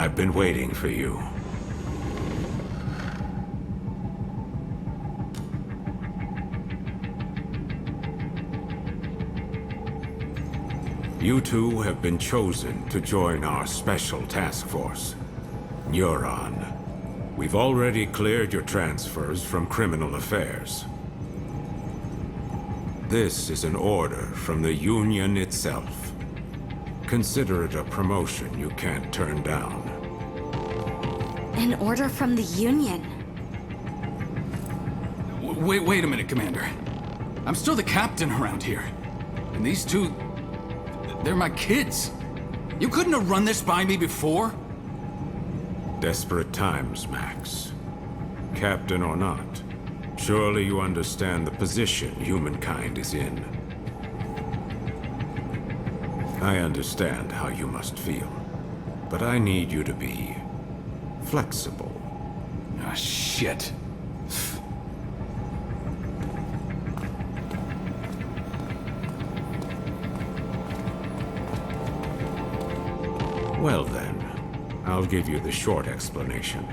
I've been waiting for you. You two have been chosen to join our special task force. You're on. We've already cleared your transfers from criminal affairs. This is an order from the Union itself. Consider it a promotion you can't turn down. An order from the Union? Wait a minute, Commander. I'm still the captain around here. And these two... they're my kids. You couldn't have run this by me before? Desperate times, Max. Captain or not, surely you understand the position humankind is in. I understand how you must feel, but I need you to be flexible. Ah, shit. Well then, I'll give you the short explanation.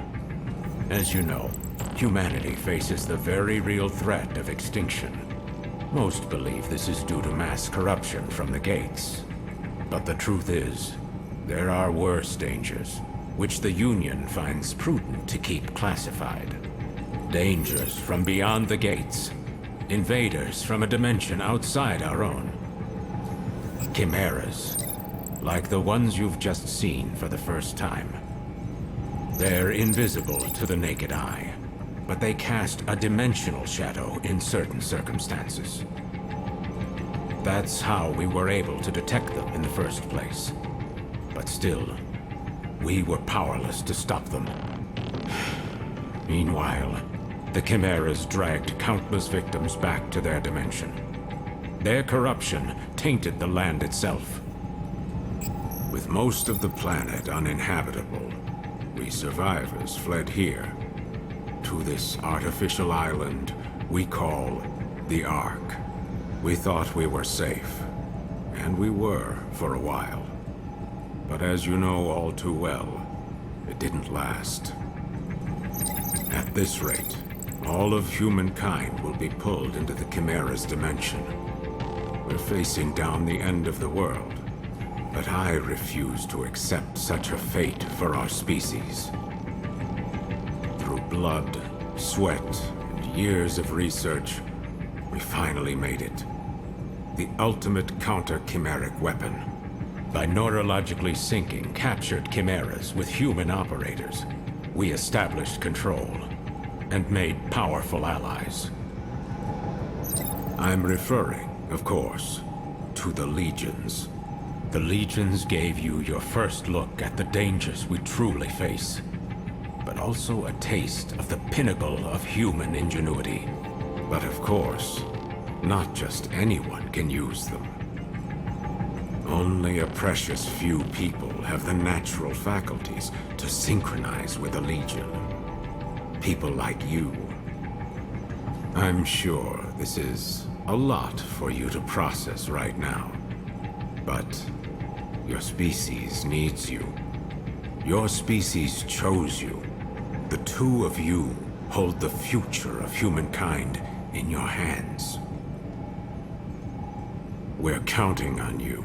As you know, humanity faces the very real threat of extinction. Most believe this is due to mass corruption from the gates. But the truth is, there are worse dangers, which the Union finds prudent to keep classified. Dangers from beyond the gates. Invaders from a dimension outside our own. Chimeras. Like the ones you've just seen for the first time. They're invisible to the naked eye, but they cast a dimensional shadow in certain circumstances. That's how we were able to detect them in the first place. But still, we were powerless to stop them. Meanwhile, the Chimeras dragged countless victims back to their dimension. Their corruption tainted the land itself. With most of the planet uninhabitable, we survivors fled here, to this artificial island we call the Ark. We thought we were safe, and we were for a while. But as you know all too well, it didn't last. At this rate, all of humankind will be pulled into the Chimera's dimension. We're facing down the end of the world. But I refuse to accept such a fate for our species. Through blood, sweat, and years of research, we finally made it. The ultimate counter-chimeric weapon. By neurologically syncing captured chimeras with human operators, we established control and made powerful allies. I'm referring, of course, to the Legions. The Legions gave you your first look at the dangers we truly face, but also a taste of the pinnacle of human ingenuity. But of course, not just anyone can use them. Only a precious few people have the natural faculties to synchronize with the Legion. People like you. I'm sure this is a lot for you to process right now, but your species needs you. Your species chose you. The two of you hold the future of humankind in your hands. We're counting on you.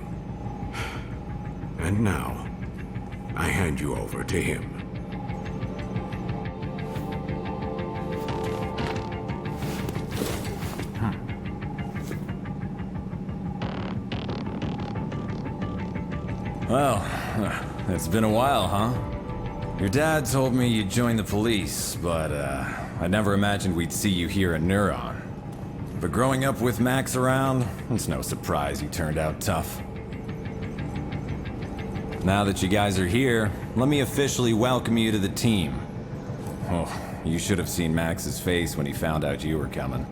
And now, I hand you over to him. Well, it's been a while, huh? Your dad told me you'd join the police, but I never imagined we'd see you here at Neuron. But growing up with Max around, it's no surprise you turned out tough. Now that you guys are here, let me officially welcome you to the team. Oh, you should have seen Max's face when he found out you were coming.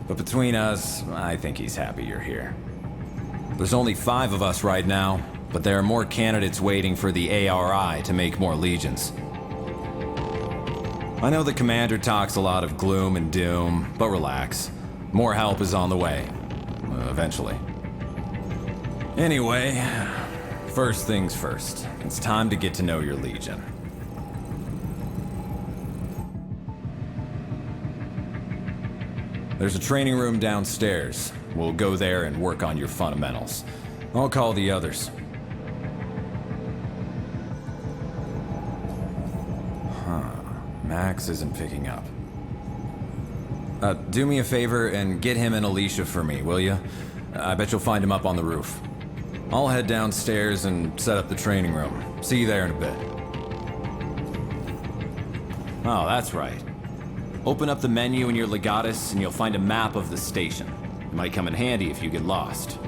But between us, I think he's happy you're here. There's only 5 of us right now, but there are more candidates waiting for the ARI to make more legions. I know the commander talks a lot of gloom and doom, but relax. More help is on the way. Eventually. Anyway, first things first. It's time to get to know your Legion. There's a training room downstairs. We'll go there and work on your fundamentals. I'll call the others. Max isn't picking up. Do me a favor and get him and Alicia for me, will you? I bet you'll find him up on the roof. I'll head downstairs and set up the training room. See you there in a bit. Oh, that's right. Open up the menu in your Legatus and you'll find a map of the station. It might come in handy if you get lost.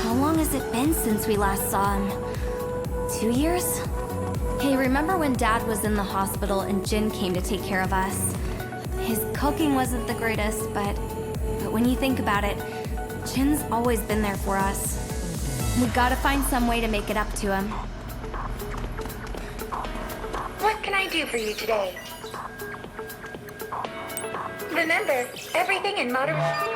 How long has it been since we last saw him? 2 years? Hey, remember when Dad was in the hospital and Jin came to take care of us? His cooking wasn't the greatest, but when you think about it, Jin's always been there for us. We gotta find some way to make it up to him. What can I do for you today? Remember, everything in moderation.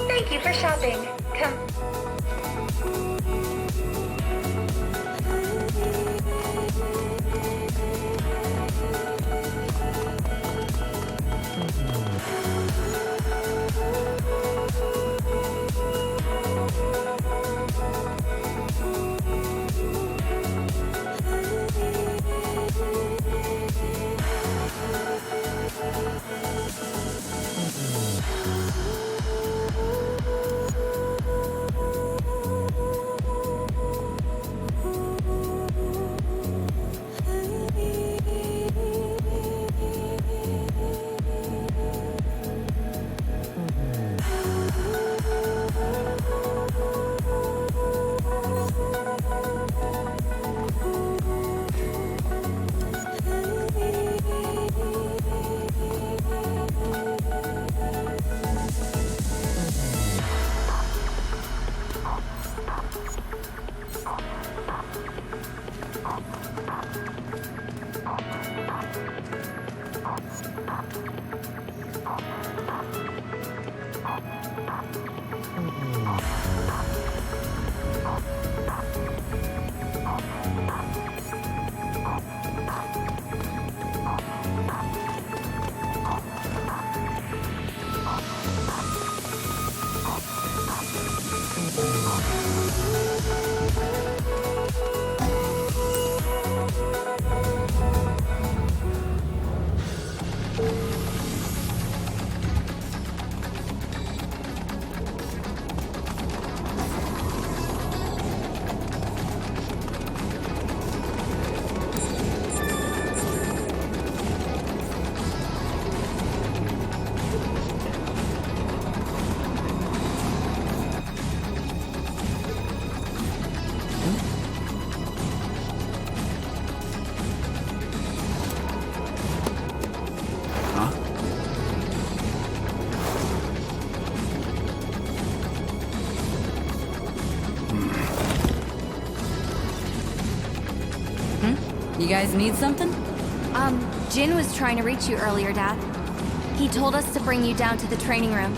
Thank you for shopping. Come. You guys need something? Jin was trying to reach you earlier, Dad. He told us to bring you down to the training room.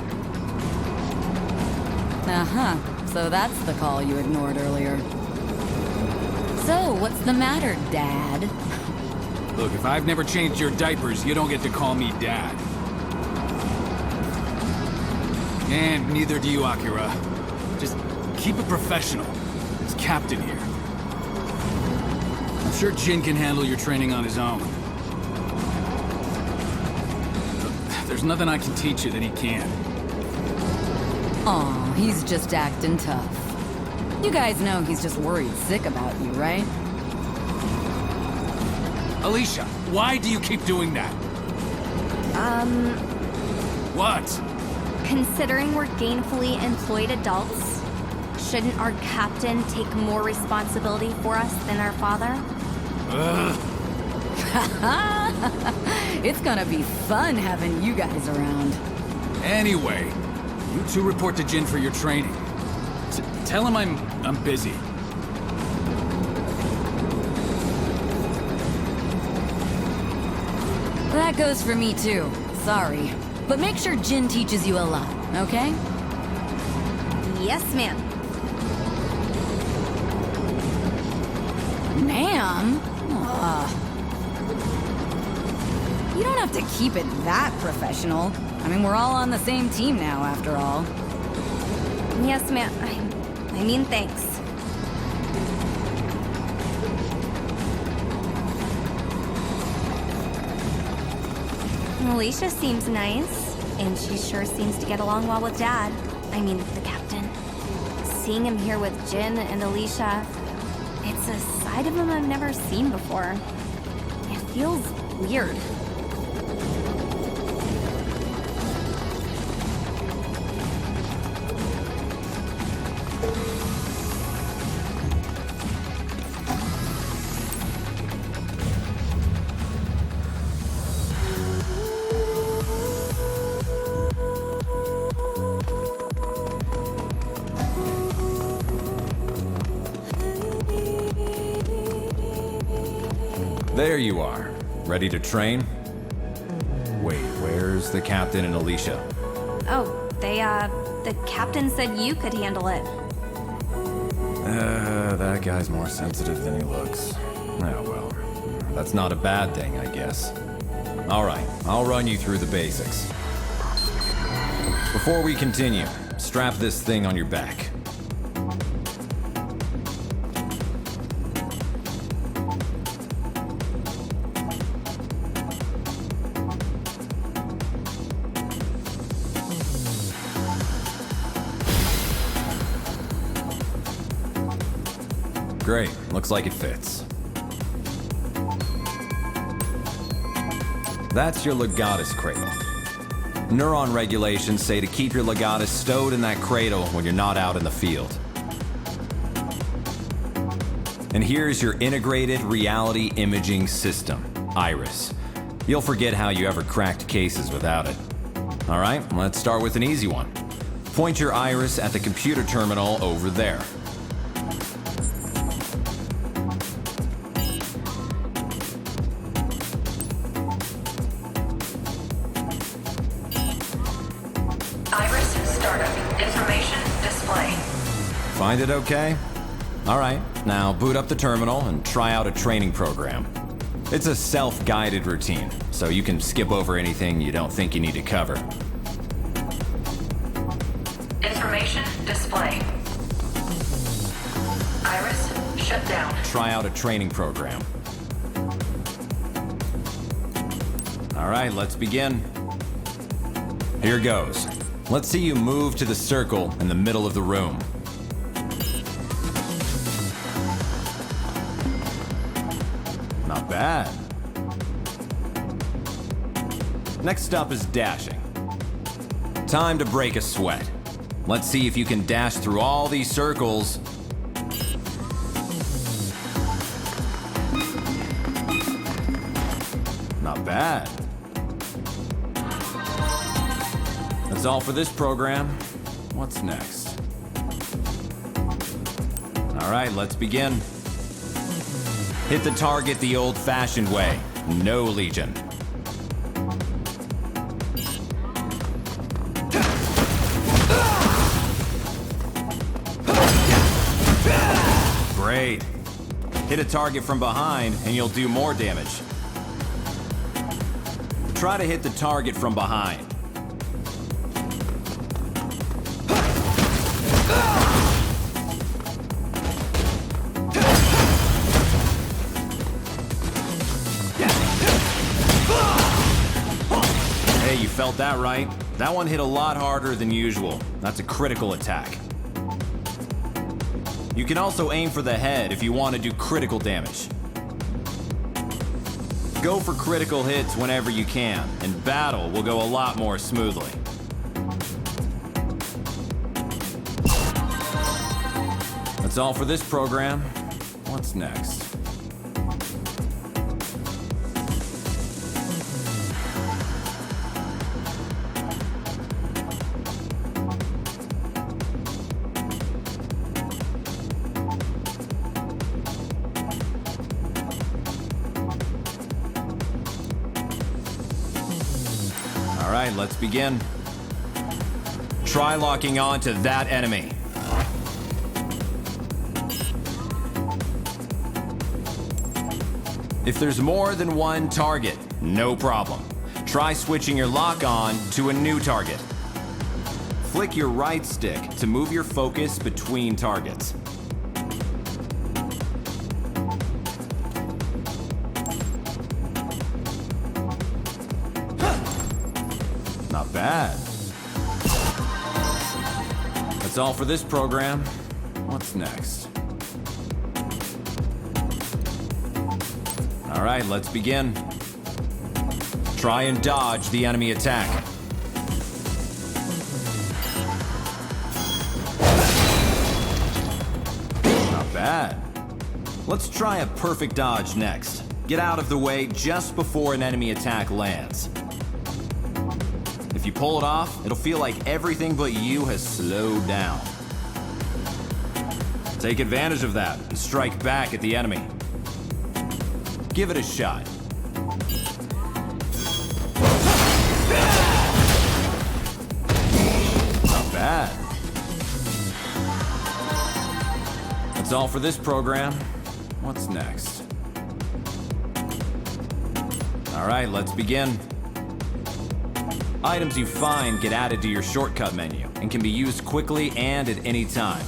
Uh-huh. So that's the call you ignored earlier. So, what's the matter, Dad? Look, if I've never changed your diapers, you don't get to call me Dad. And neither do you, Akira. Just keep it professional. It's Captain here. I'm sure Jin can handle your training on his own. There's nothing I can teach you that he can't. Aw, he's just acting tough. You guys know he's just worried sick about you, right? Alicia, why do you keep doing that? What? Considering we're gainfully employed adults, shouldn't our captain take more responsibility for us than our father? It's gonna be fun having you guys around. Anyway, you two report to Jin for your training. Tell him I'm busy. That goes for me too. Sorry. But make sure Jin teaches you a lot, okay? Yes, ma'am. Ma'am? You don't have to keep it that professional. I mean, we're all on the same team now, after all. Yes, ma'am. I mean, thanks. Alicia seems nice, and she sure seems to get along well with Dad. I mean, the captain. Seeing him here with Jin and Alicia, it's a side of him I've never seen before. It feels weird. There you are. Ready to train? Wait, where's the captain and Alicia? Oh, the captain said you could handle it. That guy's more sensitive than he looks. Oh well, that's not a bad thing, I guess. Alright, I'll run you through the basics. Before we continue, strap this thing on your back. Great, looks like it fits. That's your legatus cradle. Neuron regulations say to keep your legatus stowed in that cradle when you're not out in the field. And here's your integrated reality imaging system, Iris. You'll forget how you ever cracked cases without it. All right, let's start with an easy one. Point your Iris at the computer terminal over there. Find it okay? Alright, now boot up the terminal and try out a training program. It's a self-guided routine, so you can skip over anything you don't think you need to cover. Information display. Iris, shut down. Try out a training program. Alright, let's begin. Here goes. Let's see you move to the circle in the middle of the room. Not bad. Next up is dashing. Time to break a sweat. Let's see if you can dash through all these circles. Not bad. That's all for this program. What's next? All right, let's begin. Hit the target the old-fashioned way. No Legion. Great. Hit a target from behind and you'll do more damage. Try to hit the target from behind. Hey, you felt that right. That one hit a lot harder than usual. That's a critical attack. You can also aim for the head if you want to do critical damage. go for critical hits whenever you can, and battle will go a lot more smoothly. That's all for this program. What's next? All right, let's begin. Try locking on to that enemy. If there's more than one target, no problem. Try switching your lock on to a new target. Flick your right stick to move your focus between targets. Not bad. That's all for this program. What's next? All right, let's begin. Try and dodge the enemy attack. Not bad. Let's try a perfect dodge next. Get out of the way just before an enemy attack lands. If you pull it off, it'll feel like everything but you has slowed down. Take advantage of that and strike back at the enemy. Give it a shot. Not bad. That's all for this program. What's next? All right, let's begin. Items you find get added to your shortcut menu and can be used quickly and at any time.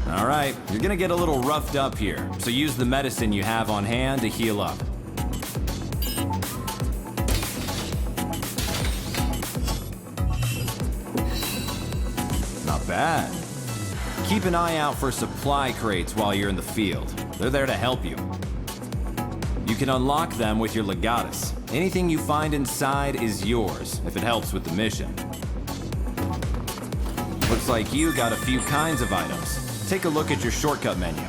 All right, you're gonna get a little roughed up here, so use the medicine you have on hand to heal up. Not bad. Keep an eye out for supply crates while you're in the field. They're there to help you. You can unlock them with your legatus. Anything you find inside is yours, if it helps with the mission. Looks like you got a few kinds of items. Take a look at your shortcut menu.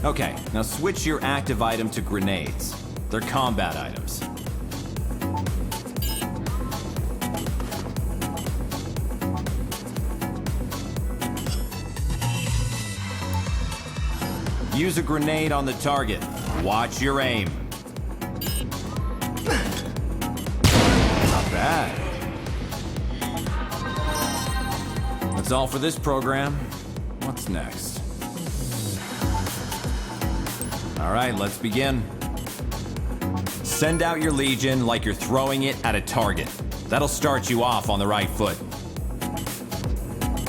Okay, now switch your active item to grenades. They're combat items. Use a grenade on the target. Watch your aim. Not bad. That's all for this program. What's next? All right, let's begin. Send out your Legion like you're throwing it at a target. That'll start you off on the right foot.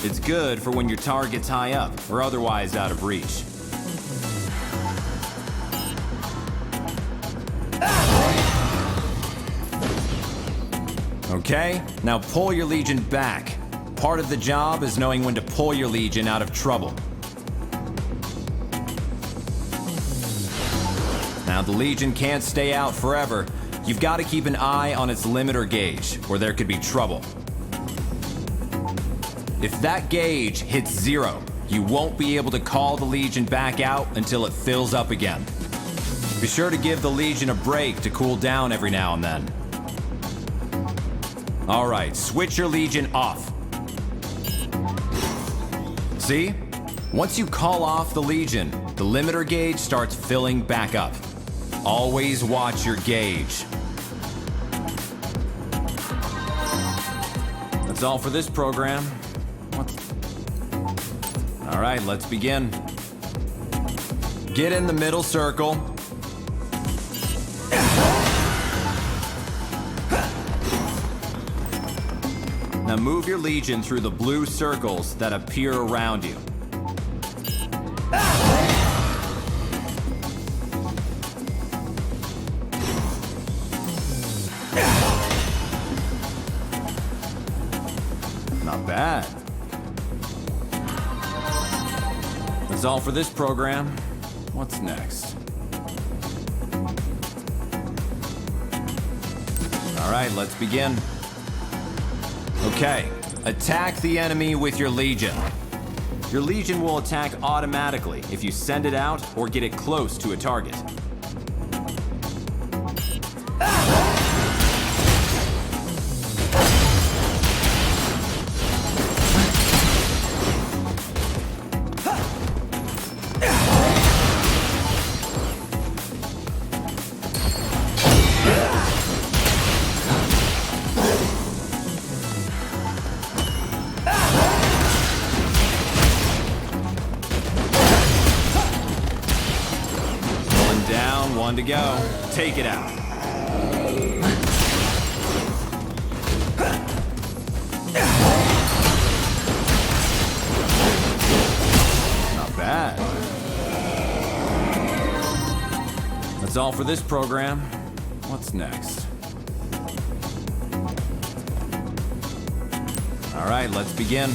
It's good for when your target's high up or otherwise out of reach. Okay, now pull your Legion back. Part of the job is knowing when to pull your Legion out of trouble. Now the Legion can't stay out forever. You've got to keep an eye on its limiter gauge, or there could be trouble. If that gauge hits 0, you won't be able to call the Legion back out until it fills up again. Be sure to give the Legion a break to cool down every now and then. All right, switch your Legion off. See? Once you call off the Legion, the limiter gauge starts filling back up. Always watch your gauge. That's all for this program. All right, let's begin. Get in the middle circle. Now move your Legion through the blue circles that appear around you. Not bad. That's all for this program. What's next? Alright, let's begin. Okay, attack the enemy with your Legion. Your Legion will attack automatically if you send it out or get it close to a target. One to go. Take it out. Not bad. That's all for this program. What's next? All right, let's begin.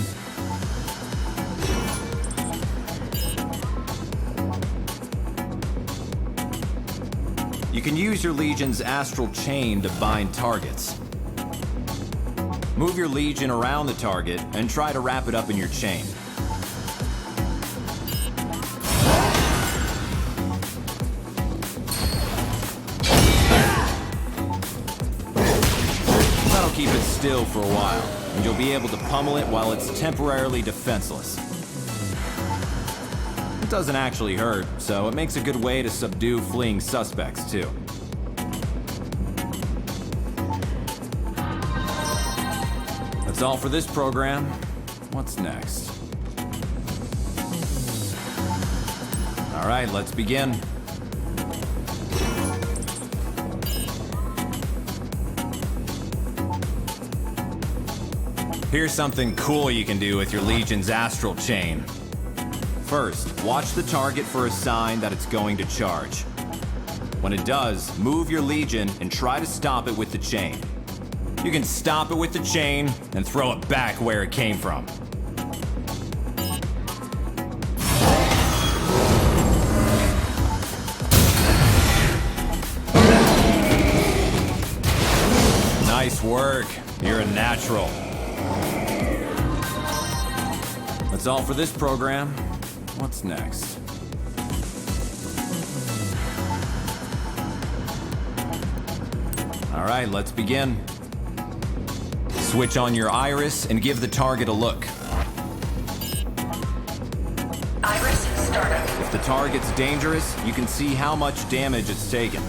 You can use your Legion's Astral chain to bind targets. Move your Legion around the target and try to wrap it up in your chain. That'll keep it still for a while, and you'll be able to pummel it while it's temporarily defenseless. It doesn't actually hurt, so it makes a good way to subdue fleeing suspects, too. That's all for this program. What's next? All right, let's begin. Here's something cool you can do with your Legion's Astral chain. First, watch the target for a sign that it's going to charge. When it does, move your Legion and try to stop it with the chain. You can stop it with the chain and throw it back where it came from. Nice work. You're a natural. That's all for this program. What's next? All right, let's begin. Switch on your iris and give the target a look. Iris startup. If the target's dangerous, you can see how much damage it's taken.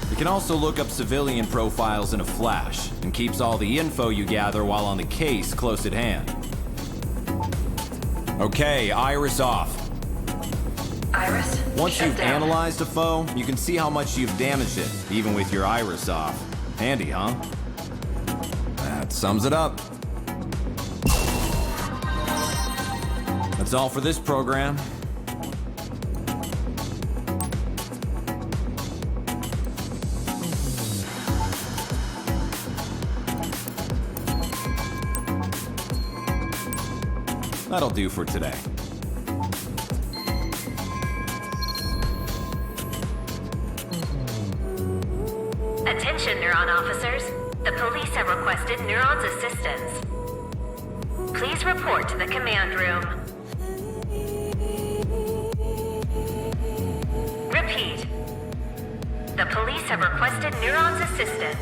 You can also look up civilian profiles in a flash, and keeps all the info you gather while on the case close at hand. Okay, iris off. Iris. Once shut you've down. analyzed a foe, you can see how much you've damaged it, even with your iris off. Handy, huh? That sums it up. That's all for this program. That'll do for today. Attention, Neuron officers. The police have requested Neuron's assistance. Please report to the command room. Repeat. The police have requested Neuron's assistance.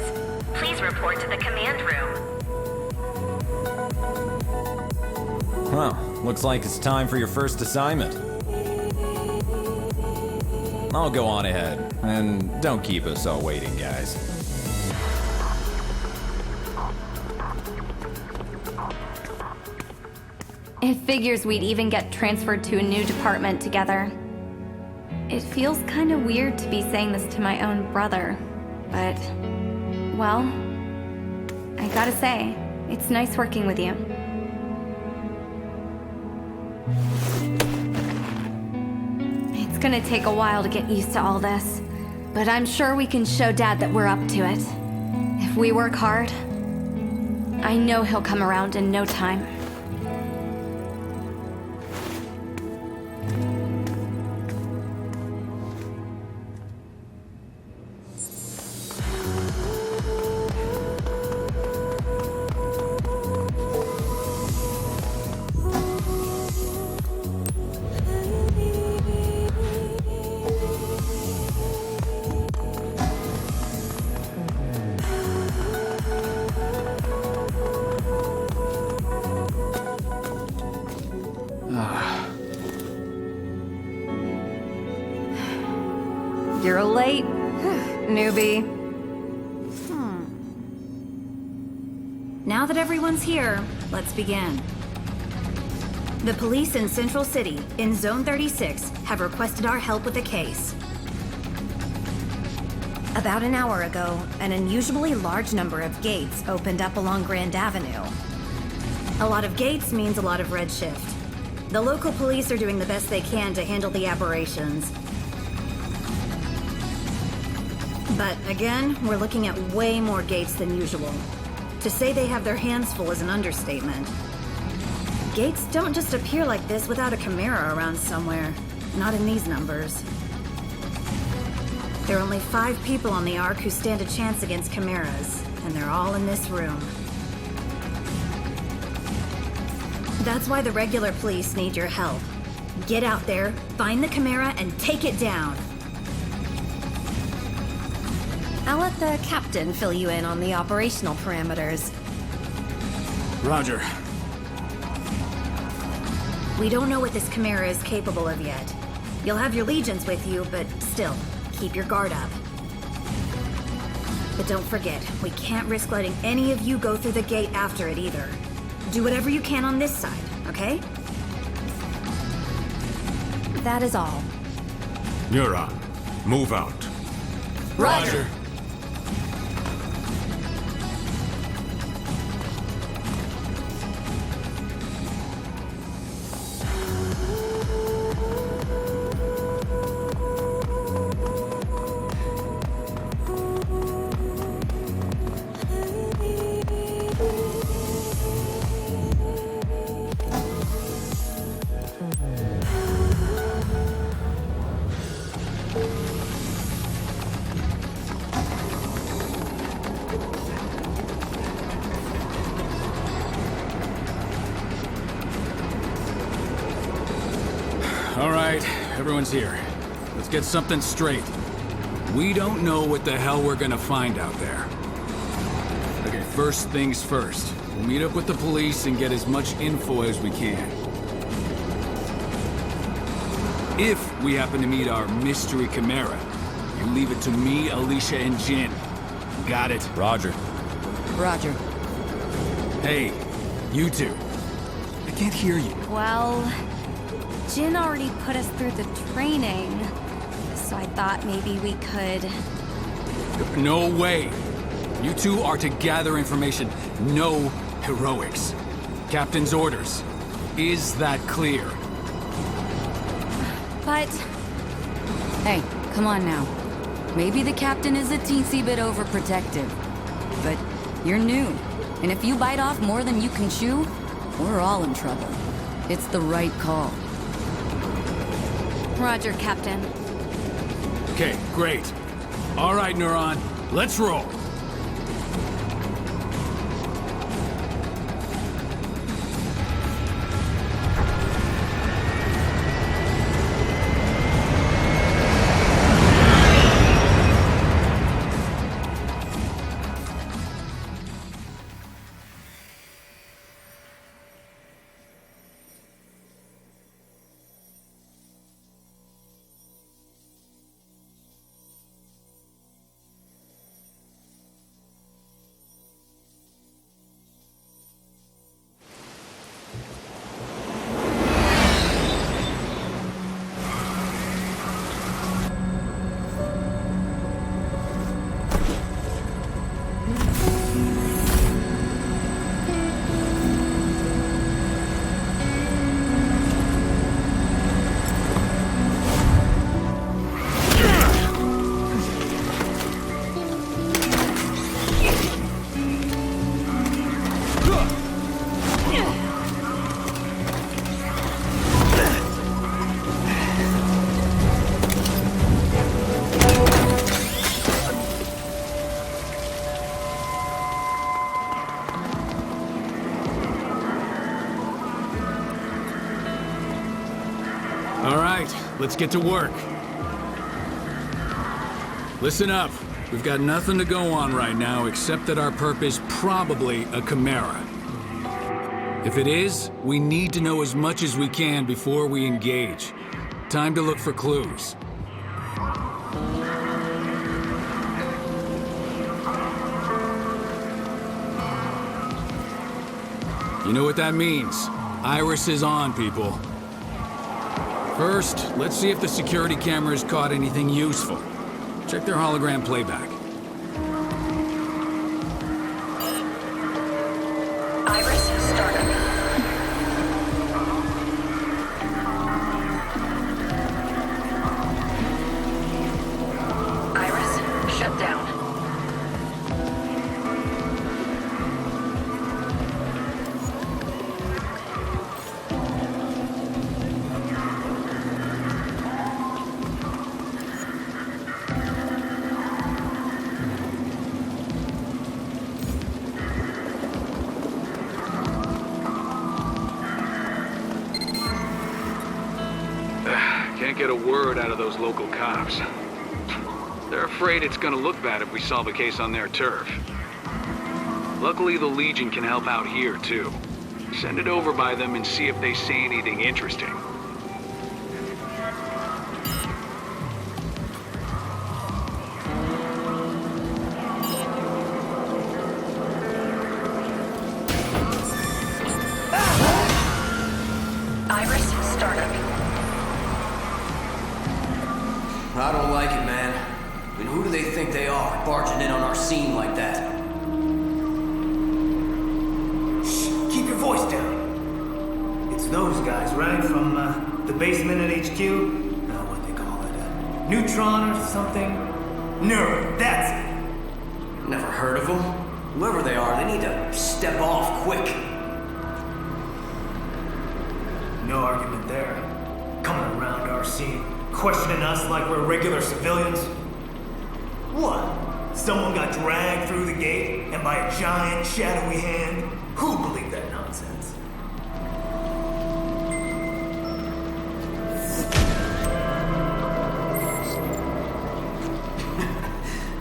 Please report to the command room. Well, looks like it's time for your first assignment. I'll go on ahead, and don't keep us all waiting, guys. It figures we'd even get transferred to a new department together. It feels kind of weird to be saying this to my own brother, but, well, I gotta say, it's nice working with you. It's gonna take a while to get used to all this, but I'm sure we can show Dad that we're up to it. If we work hard, I know he'll come around in no time. You're late, newbie. Now that everyone's here, let's begin. The police in Central City, in Zone 36, have requested our help with a case. About an hour ago, an unusually large number of gates opened up along Grand Avenue. A lot of gates means a lot of redshift. The local police are doing the best they can to handle the aberrations. But again, we're looking at way more gates than usual. To say they have their hands full is an understatement. Gates don't just appear like this without a Chimera around somewhere. Not in these numbers. There are only 5 people on the Ark who stand a chance against Chimeras, and they're all in this room. That's why the regular police need your help. Get out there, find the Chimera, and take it down. I'll let the captain fill you in on the operational parameters. Roger. We don't know what this Chimera is capable of yet. You'll have your legions with you, but still, keep your guard up. But don't forget, we can't risk letting any of you go through the gate after it either. Do whatever you can on this side, okay? That is all. Neuron, move out. Roger. All right, everyone's here. Let's get something straight. We don't know what the hell we're gonna find out there. Okay, first things first. We'll meet up with the police and get as much info as we can. If we happen to meet our mystery Chimera, you leave it to me, Alicia, and Jin. Got it? Roger. Roger. Hey, you two. I can't hear you. Well, Jin already put us through the training, so I thought maybe we could... No way. You two are to gather information. No heroics. Captain's orders. Is that clear? But... Hey, come on now. Maybe the captain is a teensy bit overprotective, but you're new. And if you bite off more than you can chew, we're all in trouble. It's the right call. Roger, Captain. Okay, great. All right, Neuron, let's roll. All right, let's get to work. Listen up. We've got nothing to go on right now except that our perp is probably a Chimera. If it is, we need to know as much as we can before we engage. Time to look for clues. You know what that means. Iris is on, people. First, let's see if the security cameras caught anything useful. Check their hologram playback. Iris startup. Iris shut down. Can't get a word out of those local cops. They're afraid it's gonna look bad if we solve a case on their turf. Luckily, the Legion can help out here, too. Send it over by them and see if they say anything interesting. Iris startup. I don't like it, man. I mean, who do they think they are, barging in on our scene like that? Shh, keep your voice down. It's those guys, right? From the basement at HQ? What they call it? Neutron or something? Nerd, that's it. Never heard of them. Whoever they are, they need to step off quick. No argument there. Coming around our scene, questioning us like we're regular civilians. What? Someone got dragged through the gate and by a giant shadowy hand? Who believed that nonsense?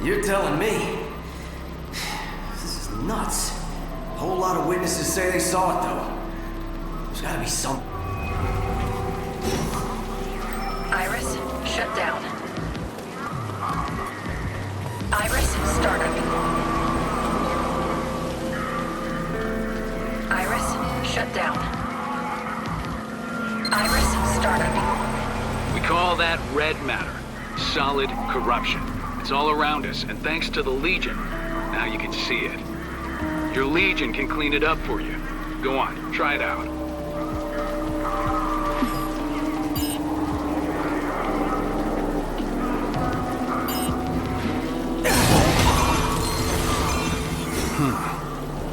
You're telling me. This is nuts. A whole lot of witnesses say they saw it, though. There's gotta be some... Iris shut down. Iris startup. Iris shut down. Iris startup. We call that red matter. Solid corruption. It's all around us, and thanks to the Legion, now you can see it. Your Legion can clean it up for you. Go on, try it out.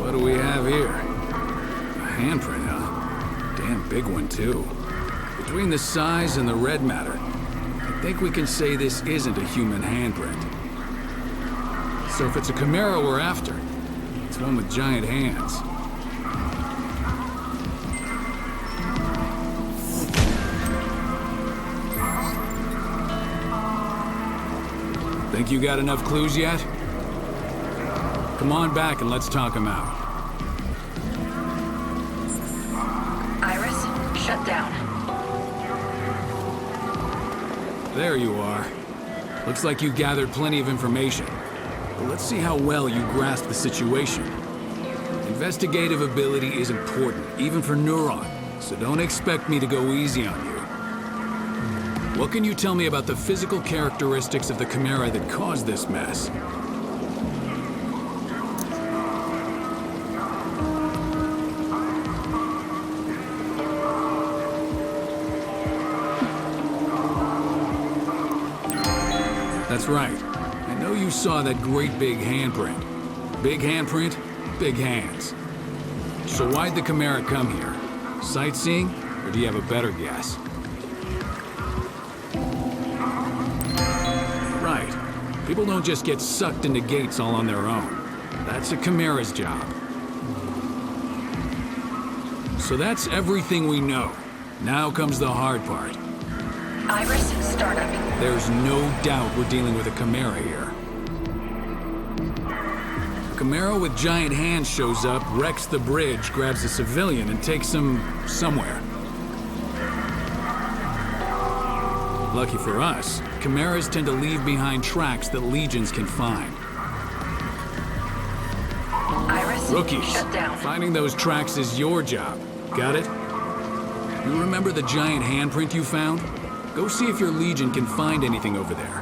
What do we have here? A handprint, huh? Damn big one, too. Between the size and the red matter, I think we can say this isn't a human handprint. So if it's a Chimera we're after, it's one with giant hands. Think you got enough clues yet? Come on back and let's talk them out. Iris shut down. There you are. Looks like you gathered plenty of information. But let's see how well you grasp the situation. Investigative ability is important, even for Neuron, so don't expect me to go easy on you. What can you tell me about the physical characteristics of the Chimera that caused this mess? That's right. I know you saw that great big handprint. Big handprint, big hands. So why'd the Chimera come here? Sightseeing? Or do you have a better guess? Right. People don't just get sucked into gates all on their own. That's a Chimera's job. So that's everything we know. Now comes the hard part. Iris startup. There's no doubt we're dealing with a Chimera here. A Chimera with giant hands shows up, wrecks the bridge, grabs a civilian, and takes him somewhere. Lucky for us, Chimeras tend to leave behind tracks that Legions can find. Iris Rookies, Shut down. finding those tracks is your job. Got it? You remember the giant handprint you found? Go see if your Legion can find anything over there.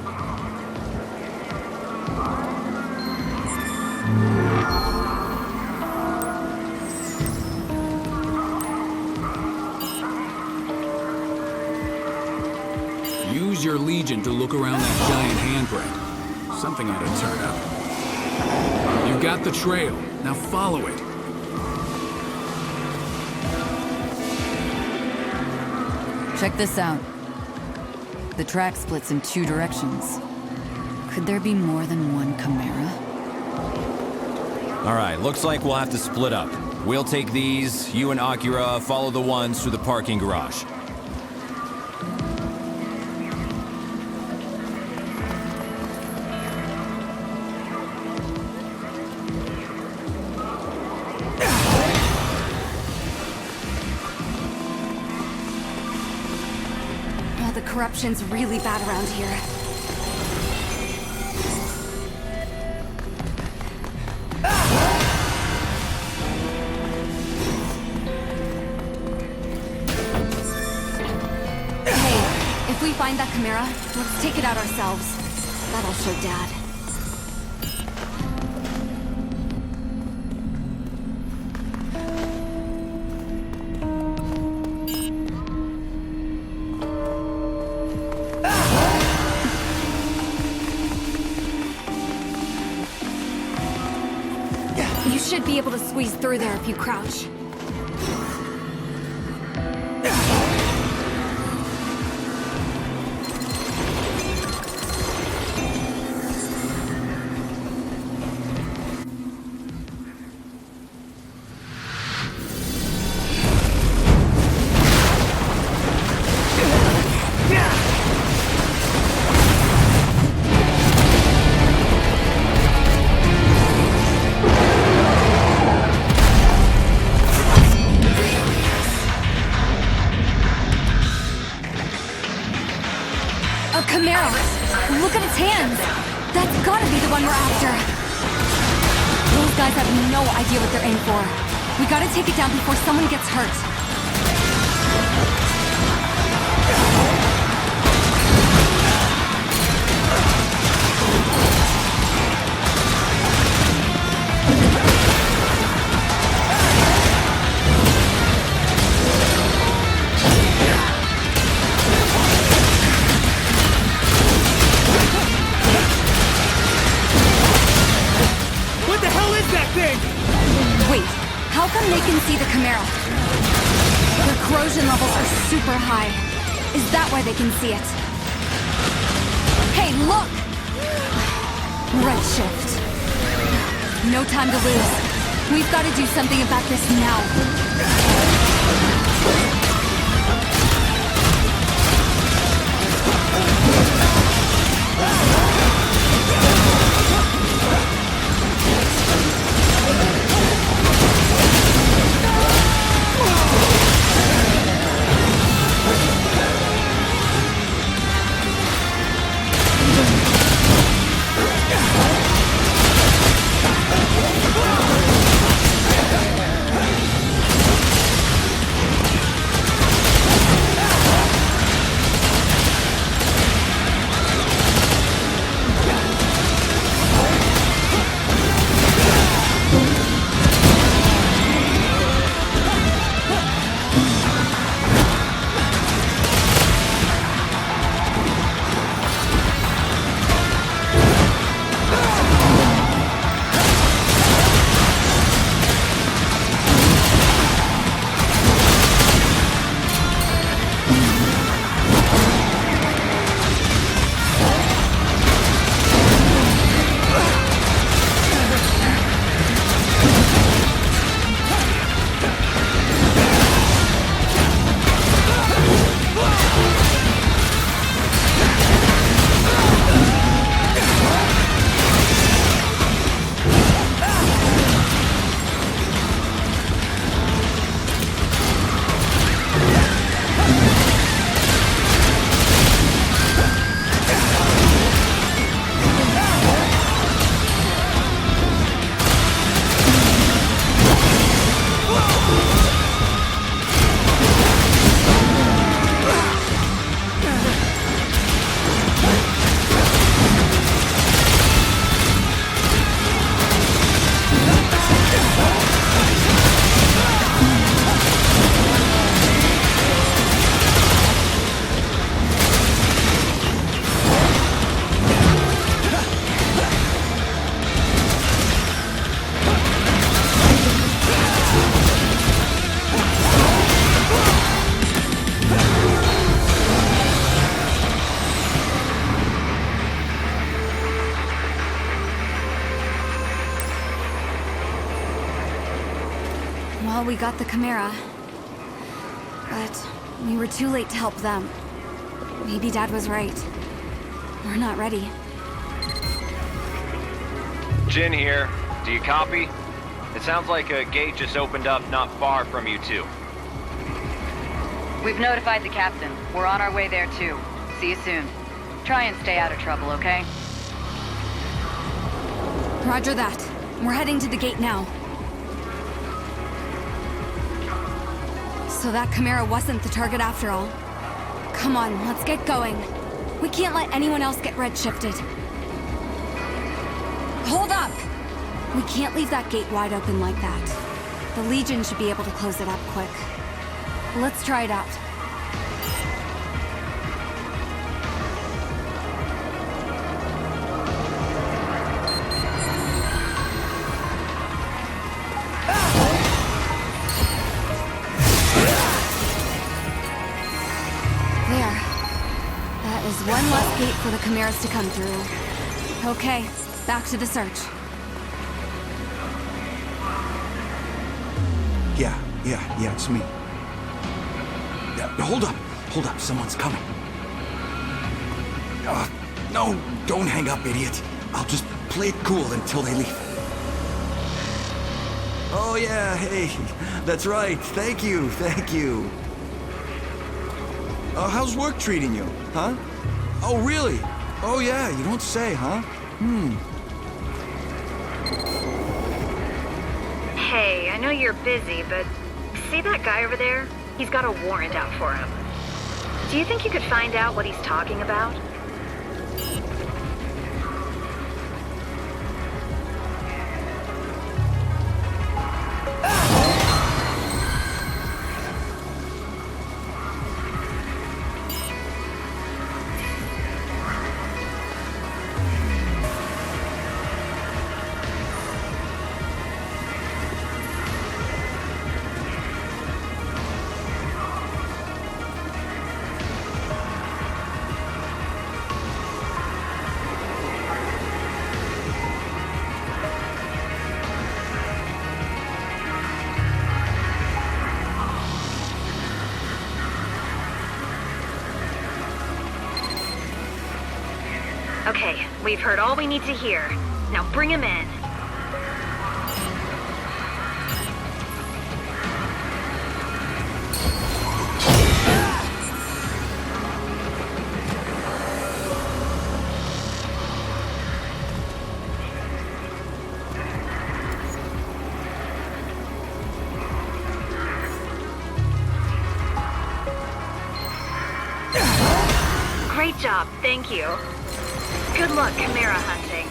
Use your Legion to look around that giant handprint. Something ought to turn up. You've got the trail. Now follow it. Check this out. The track splits in 2 directions. Could there be more than one Chimera? All right, looks like we'll have to split up. We'll take these, you and Akira follow the ones through the parking garage. Oh, the corruption's really bad around here. Hey, if we find that Chimera, let's take it out ourselves. That'll show Dad. You should be able to squeeze through there if you crouch. A Chimera! Look at its hands! That's gotta be the one we're after! Those guys have no idea what they're in for. We gotta take it down before someone gets hurt. What the hell is that thing? Wait, how come they can see the Chimera? Their corrosion levels are super high. Is that why they can see it? Hey, look! Right shift. No time to lose. We've got to do something about this now. Well, we got the Chimera. But we were too late to help them. Maybe Dad was right. We're not ready. Jin here. Do you copy? It sounds like a gate just opened up not far from you two. We've notified the captain. We're on our way there too. See you soon. Try and stay out of trouble, okay? Roger that. We're heading to the gate now. So that Chimera wasn't the target after all. Come on, let's get going. We can't let anyone else get redshifted. Hold up! We can't leave that gate wide open like that. The Legion should be able to close it up quick. Let's try it out. One less gate for the Chimeras to come through. Okay, back to the search. Yeah, it's me. Yeah, hold up, someone's coming. No, don't hang up, idiot. I'll just play it cool until they leave. Oh yeah, hey, that's right, thank you. How's work treating you, huh? Oh, really? Oh, yeah, you don't say, huh? Hey, I know you're busy, but see that guy over there? He's got a warrant out for him. Do you think you could find out what he's talking about? Okay, we've heard all we need to hear. Now bring him in. Great job, thank you. Good luck Chimera hunting.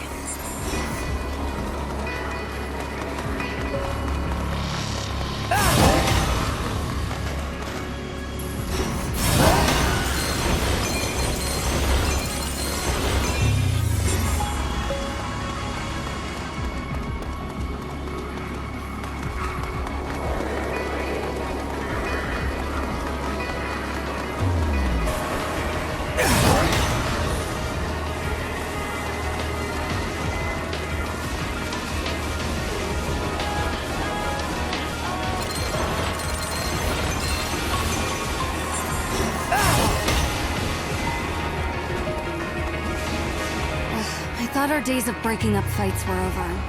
I thought our days of breaking up fights were over.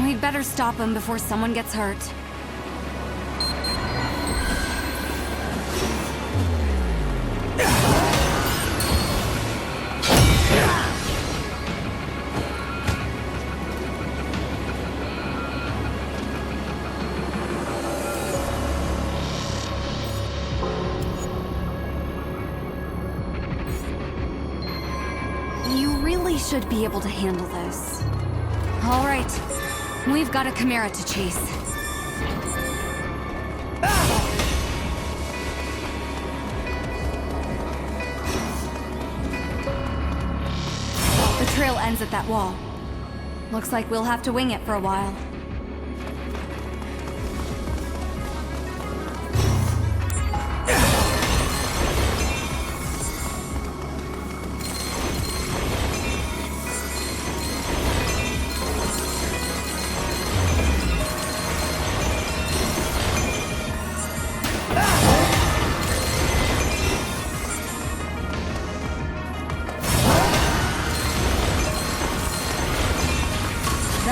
We'd better stop him before someone gets hurt. Should be able to handle this. All right, we've got a Chimera to chase. The trail ends at that wall. Looks like we'll have to wing it for a while.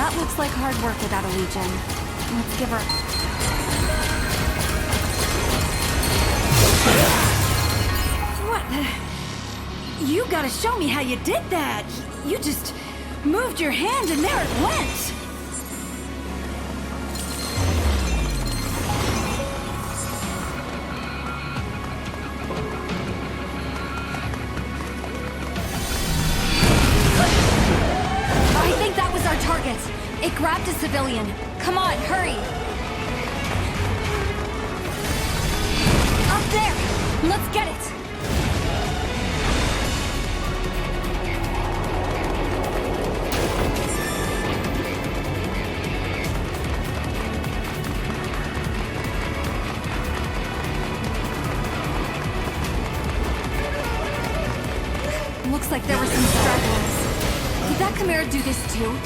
That looks like hard work without a Legion. Let's give her... What? You gotta show me how you did that. You just moved your hand and there it went. I think that was our target. It grabbed a civilian. Come on, hurry. Up there. Let's get it. Looks like there were some stragglers. Did that Chimera do this too?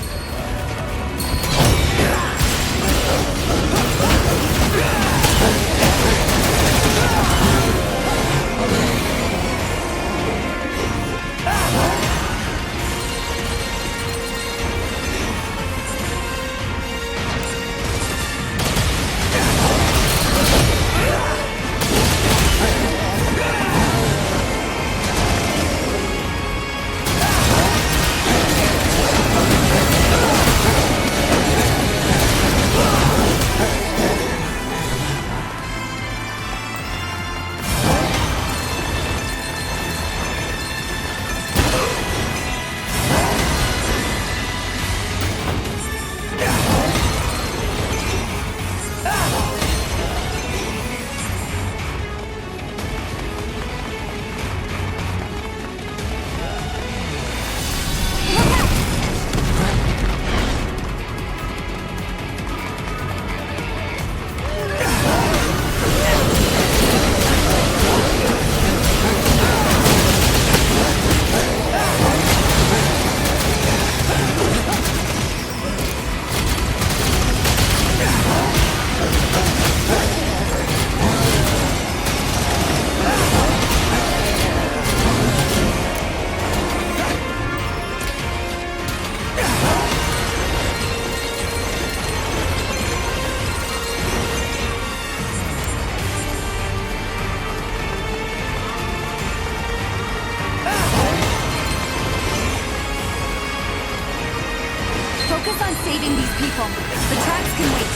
Focus on saving these people. The tracks can wait.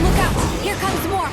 Look out! Here comes more!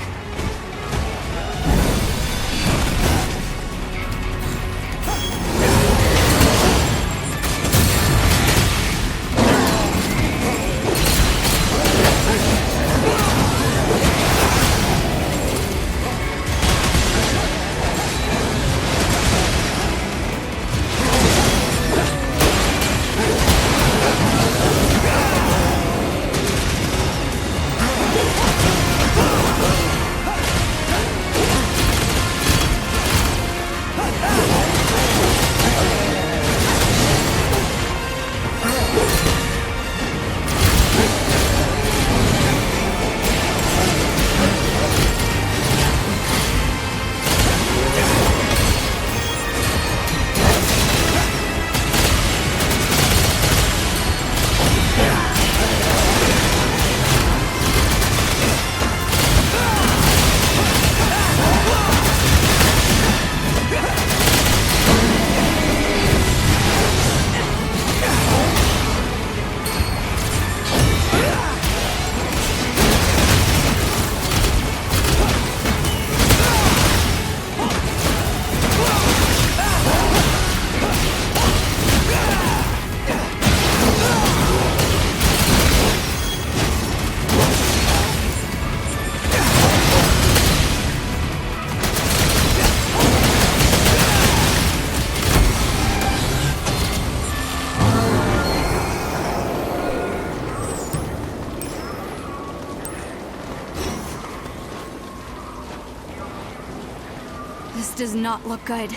This does not look good.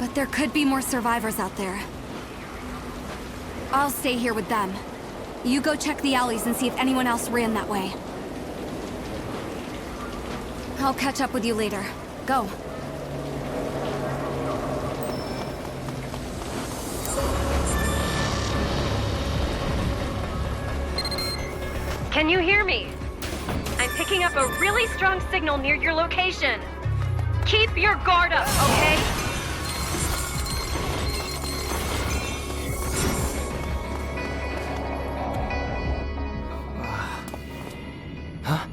But there could be more survivors out there. I'll stay here with them. You go check the alleys and see if anyone else ran that way. I'll catch up with you later. Go. Can you hear me? I'm picking up a really strong signal near your location. Keep your guard up, okay? Huh?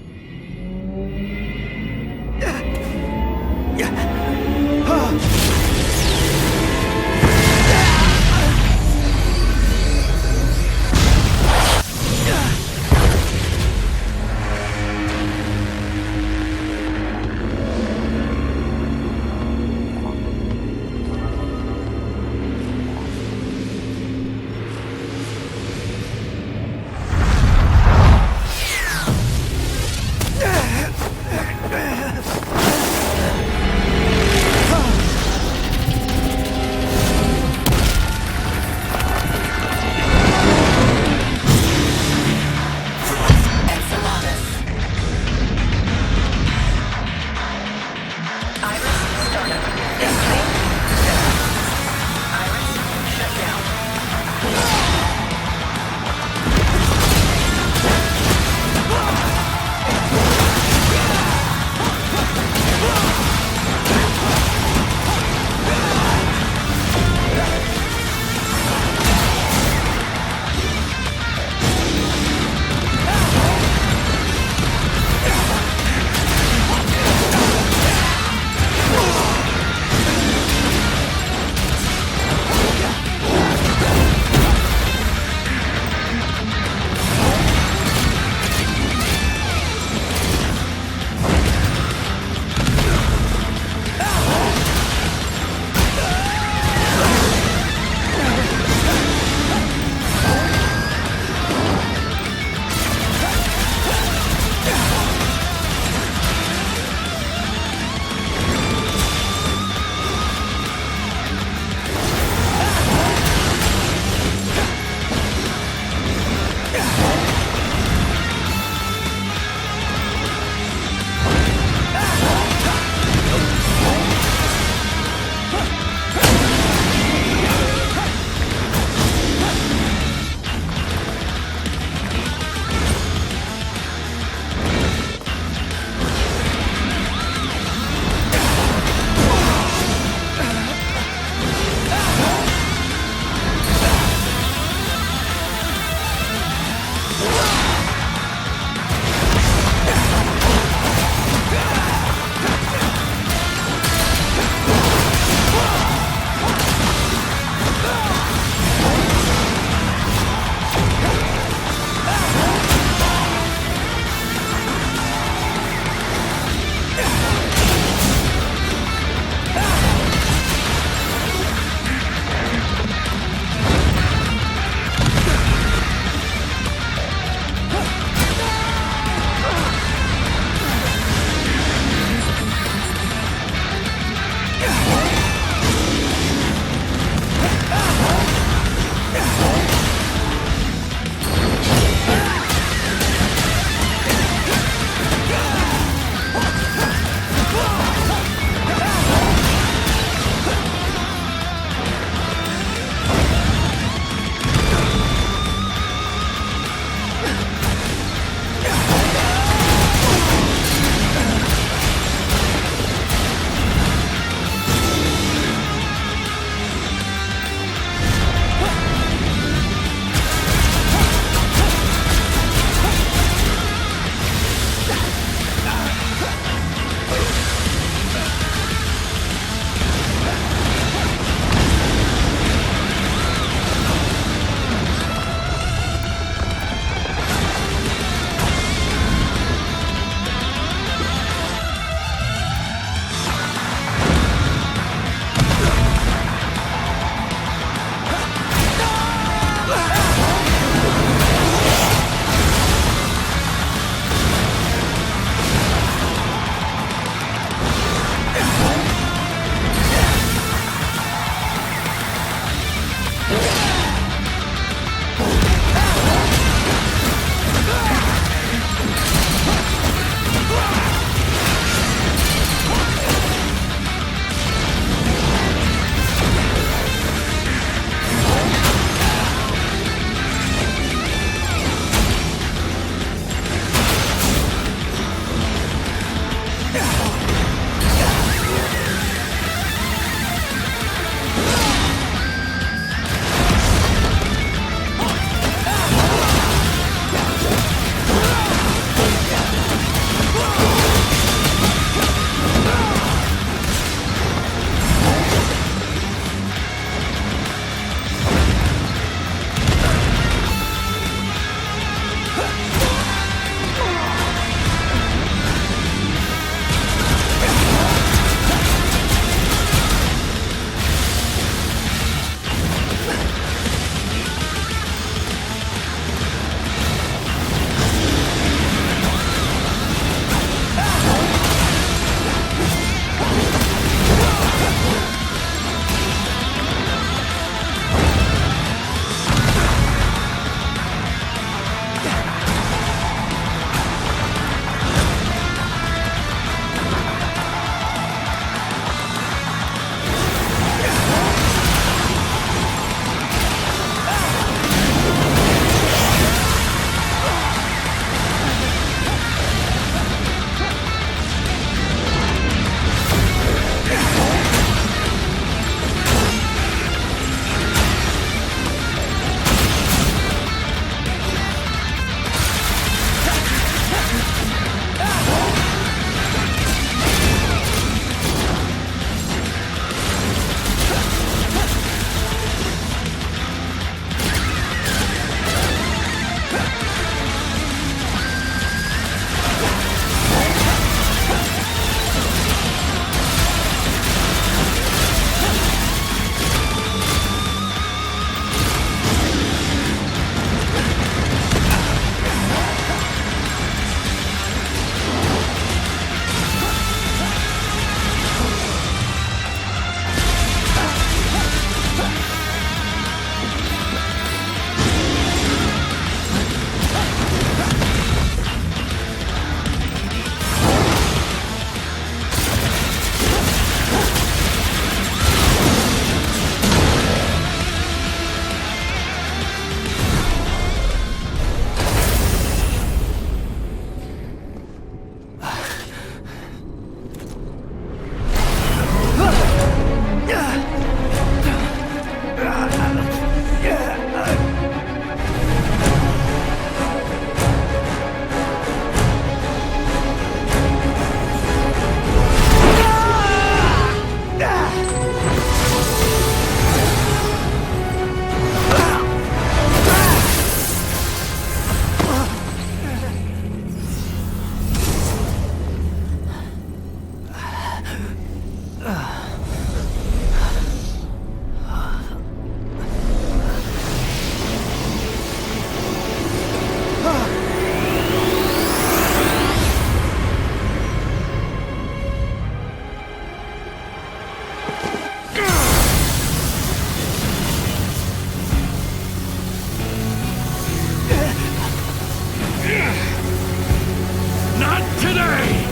Not today!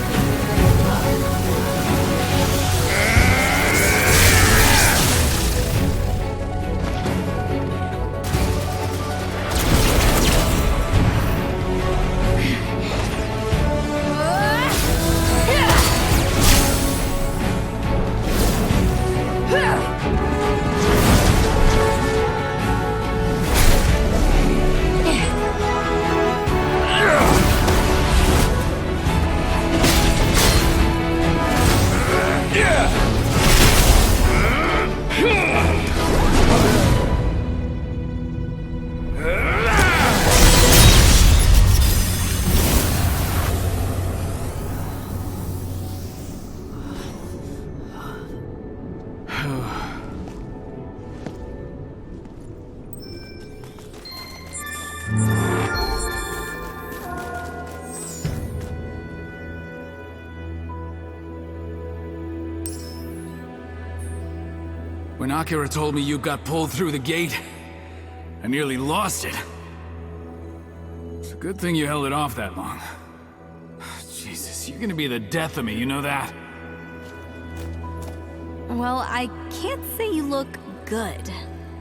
When Akira told me you got pulled through the gate, I nearly lost it. It's a good thing you held it off that long. Jesus, you're gonna be the death of me, you know that? Well, I can't say you look good,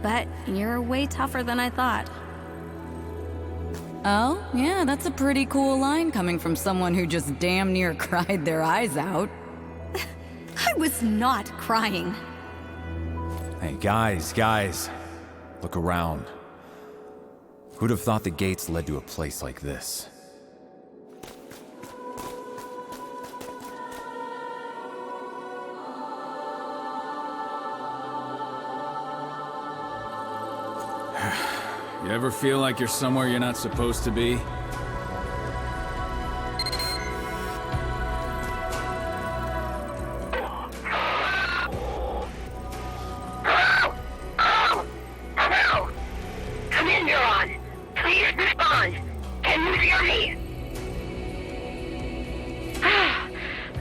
but you're way tougher than I thought. Oh, yeah, that's a pretty cool line coming from someone who just damn near cried their eyes out. I was not crying. Hey, guys. Look around. Who'd have thought the gates led to a place like this? You ever feel like you're somewhere you're not supposed to be? Come in, Neuron. Please respond. Can you hear me?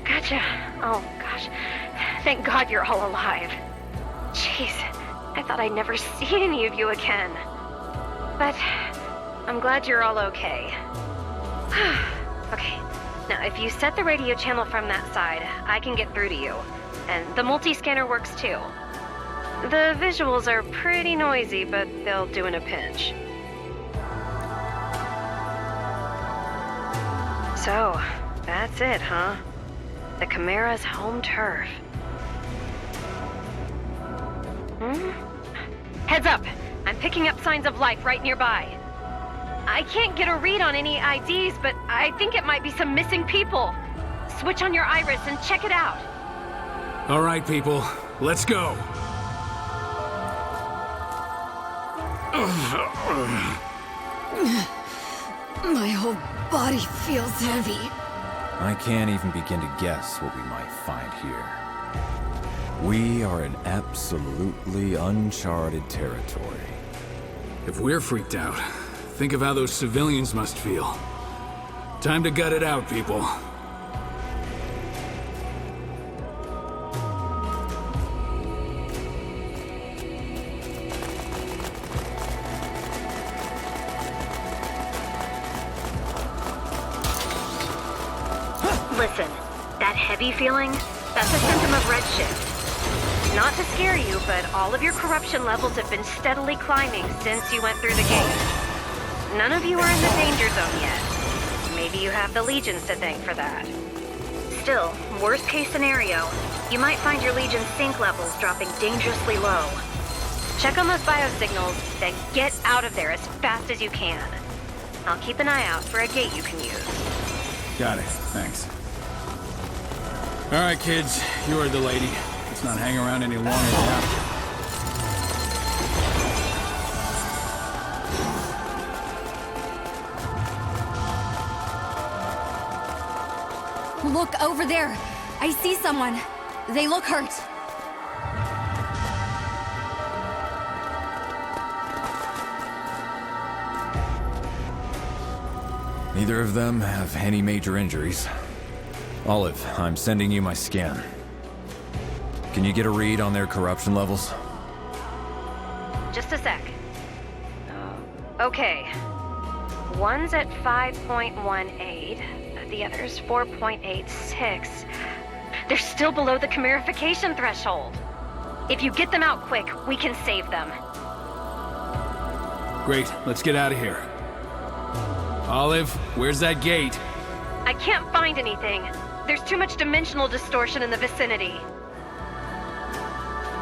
Gotcha. Oh, gosh. Thank God you're all alive. Jeez, I thought I'd never see any of you again. But I'm glad you're all okay. Okay, now if you set the radio channel from that side, I can get through to you. And the multi-scanner works too. The visuals are pretty noisy, but they'll do in a pinch. So, that's it, huh? The Chimera's home turf. Heads up! I'm picking up signs of life right nearby. I can't get a read on any IDs, but I think it might be some missing people. Switch on your iris and check it out. All right, people, let's go. My whole body feels heavy. I can't even begin to guess what we might find here. We are in absolutely uncharted territory. If we're freaked out, think of how those civilians must feel. Time to gut it out, people. Listen, that heavy feeling, that's a symptom of redshift. Not to scare you, but all of your corruption levels have been steadily climbing since you went through the gate. None of you are in the danger zone yet. Maybe you have the Legions to thank for that. Still, worst case scenario, you might find your Legion's sync levels dropping dangerously low. Check on those biosignals, then get out of there as fast as you can. I'll keep an eye out for a gate you can use. Got it, thanks. All right, kids, you heard the lady. Let's not hang around any longer than we have Look over there. I see someone. They look hurt. Neither of them have any major injuries. Olive, I'm sending you my scan. Can you get a read on their corruption levels? Just a sec. Okay. One's at 5.18, the other's 4.86. They're still below the chimerification threshold. If you get them out quick, we can save them. Great, let's get out of here. Olive, where's that gate? I can't find anything. There's too much dimensional distortion in the vicinity.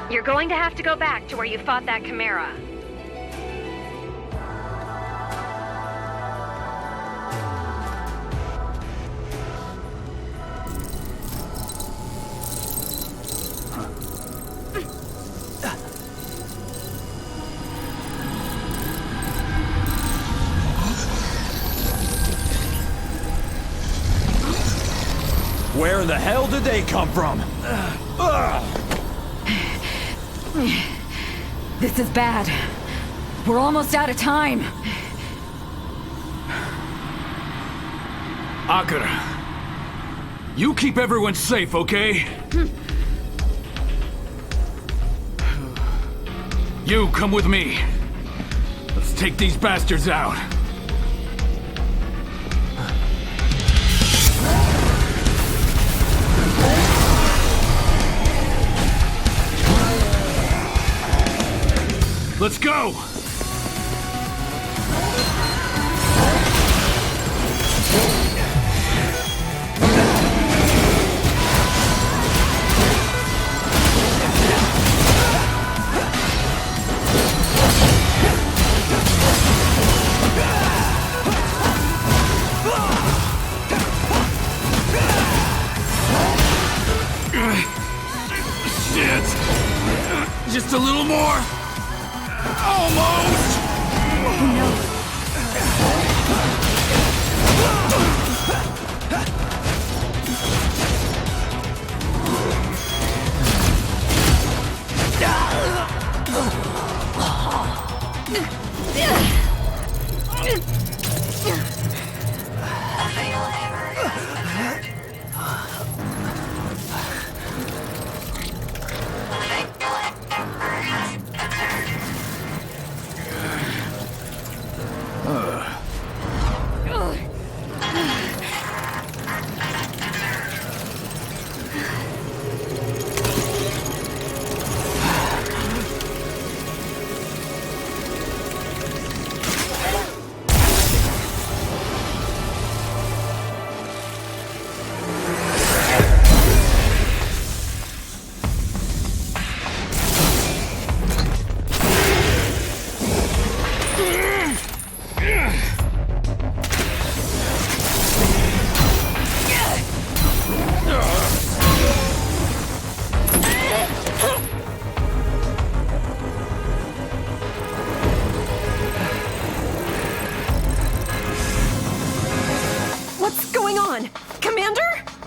You're going to have to go back to where you fought that chimera. Where the hell did they come from? This is bad. We're almost out of time. Akira, you keep everyone safe, okay? You come with me. Let's take these bastards out. Let's go! Shit! Just a little more! Almost!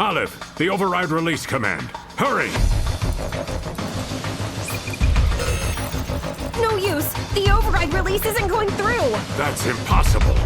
Olive, the override release command. Hurry! No use! The override release isn't going through! That's impossible!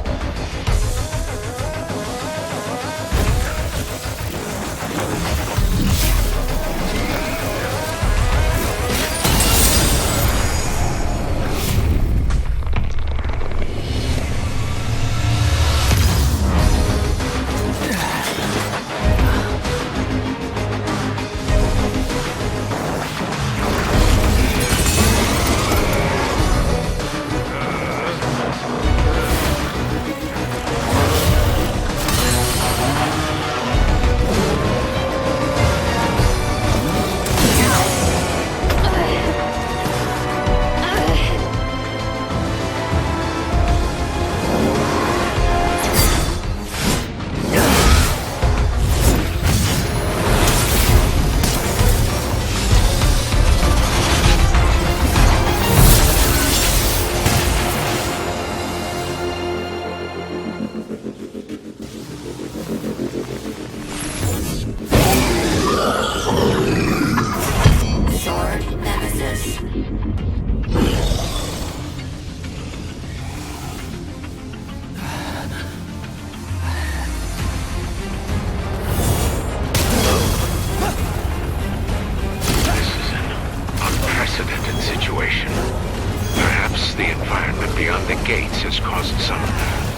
gates has caused some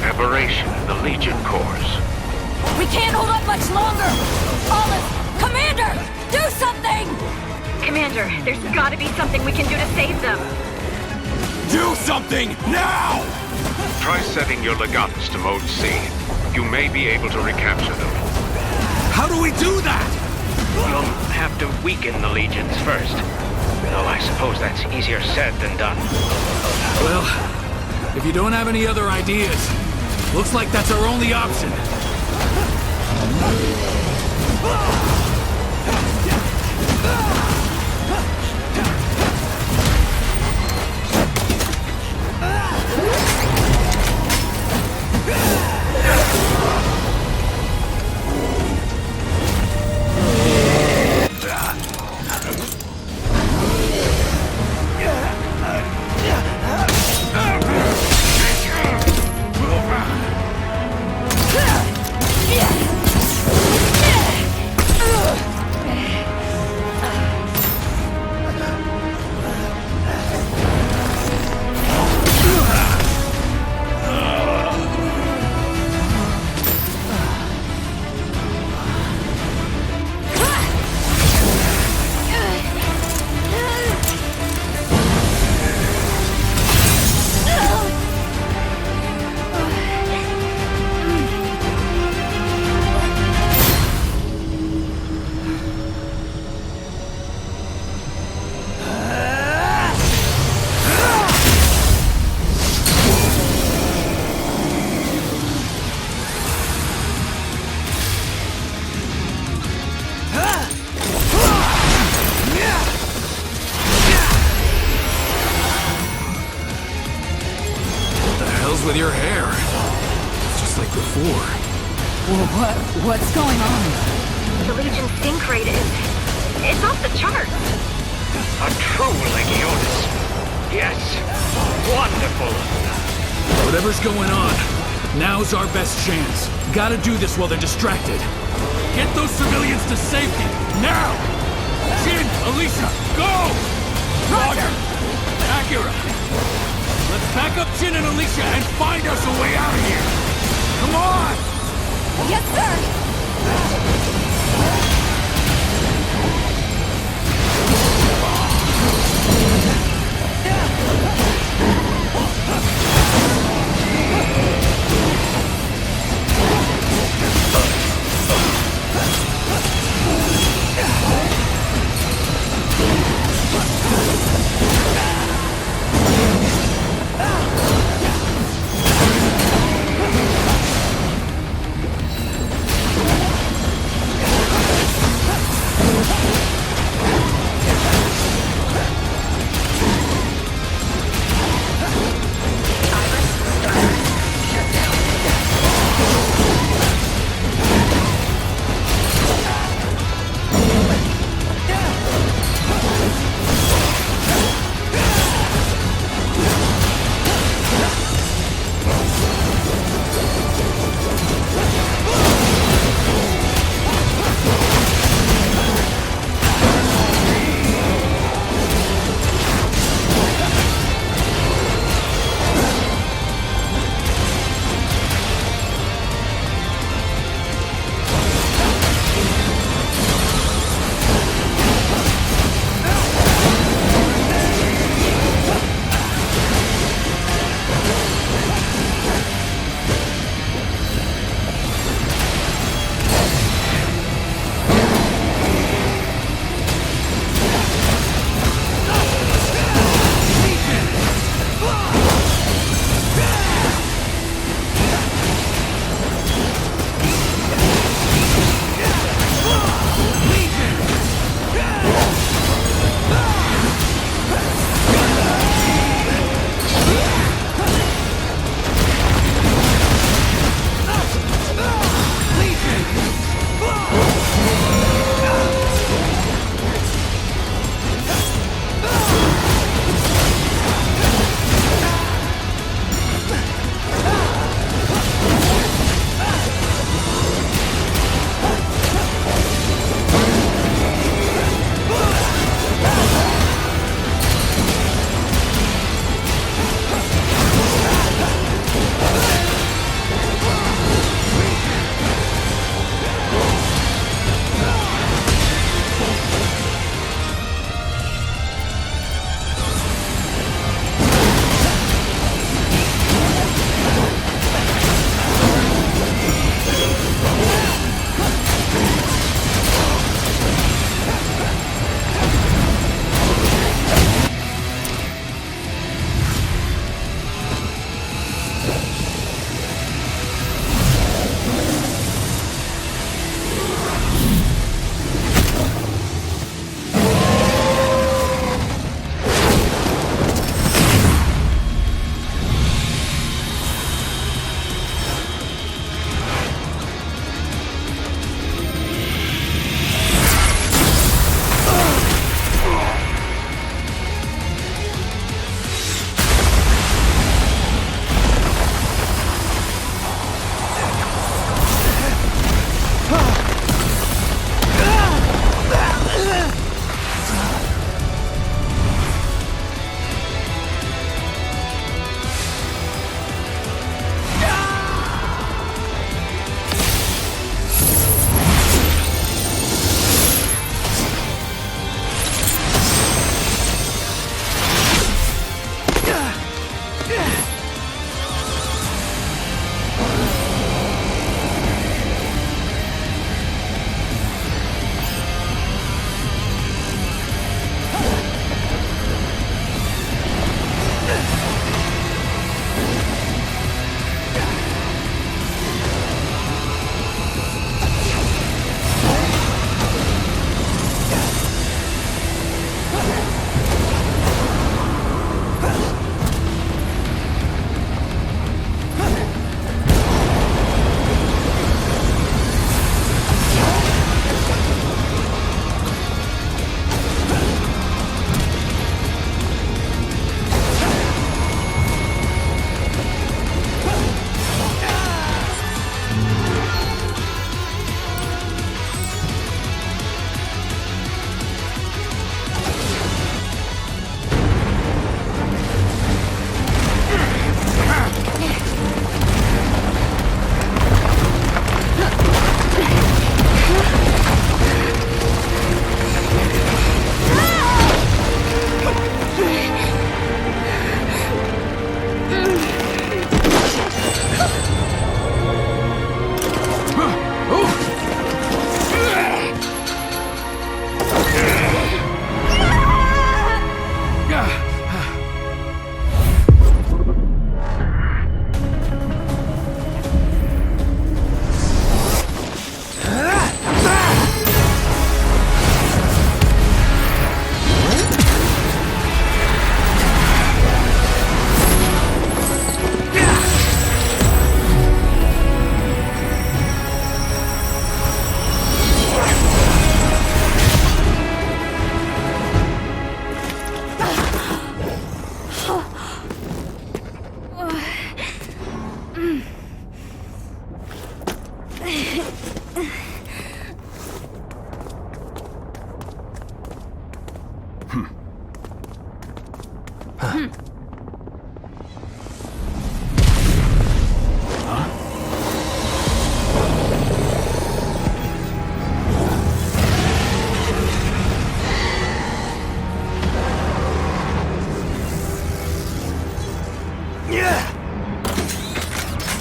aberration in the Legion cores. We can't hold up much longer! Olive! Commander! Do something! Commander, there's gotta be something we can do to save them. Do something now! Try setting your legatus to mode C. You may be able to recapture them. How do we do that? You'll have to weaken the legions first. Though I suppose that's easier said than done. Well, if you don't have any other ideas, looks like that's our only option. With your hair. It's just like before. Well, what's going on? The Legion sync rate it's off the charts. A true Legionis. Yes. Wonderful. Whatever's going on, now's our best chance. Gotta do this while they're distracted. Get those civilians to safety, now! Jin, Alicia, go! Roger! Acura! Let's back up Jin and Alicia and find us a way out of here! Come on! Yes, sir!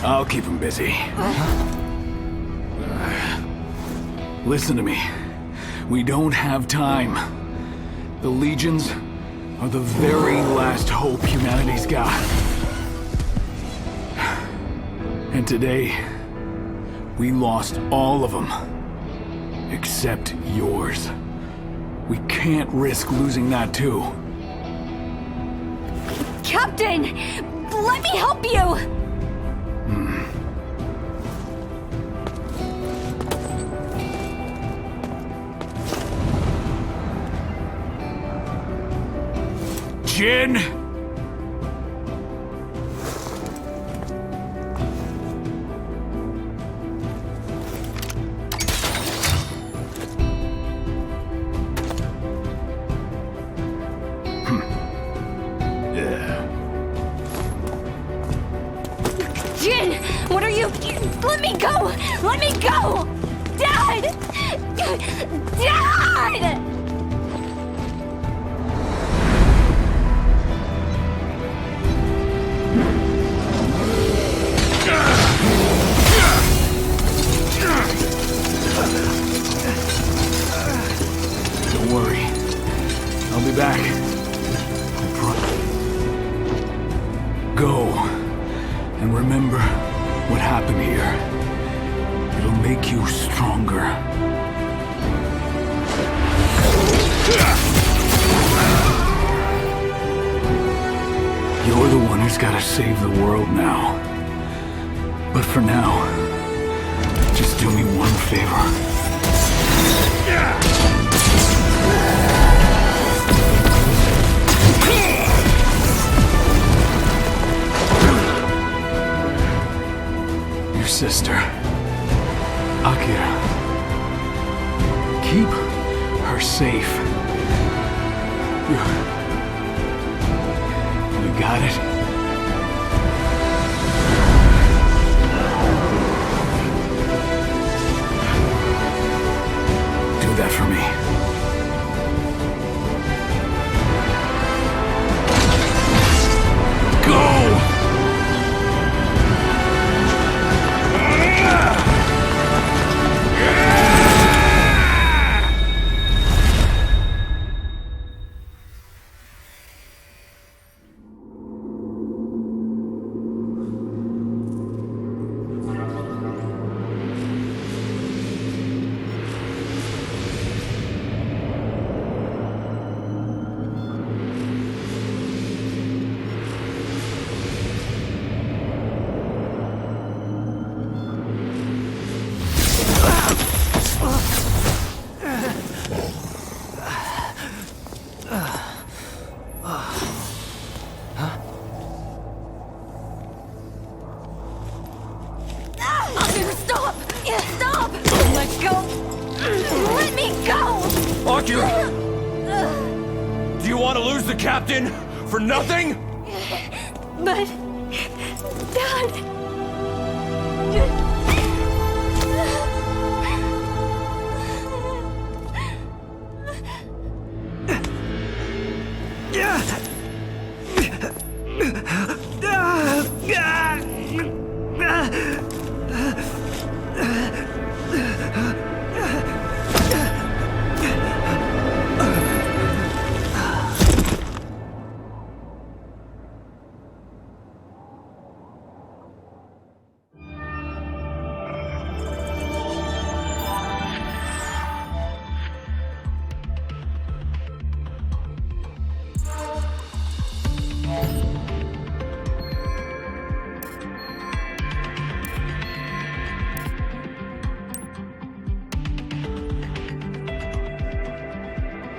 I'll keep him busy. Listen to me. We don't have time. The Legions are the very last hope humanity's got. And today, we lost all of them. Except yours. We can't risk losing that too. Captain! Let me help you! Jin! Jin! What are you... Let me go! Let me go! Dad! Dad! Don't worry. I'll be back. Go. And remember what happened here. It'll make you stronger. You're the one who's gotta save the world now. But for now, just do me one favor. Your sister, Akira. Keep her safe. You got it? Do that for me. Go! Stop! Stop! Let go! Let me go! Akira! Do you want to lose the captain for nothing? But... Dad... Yeah!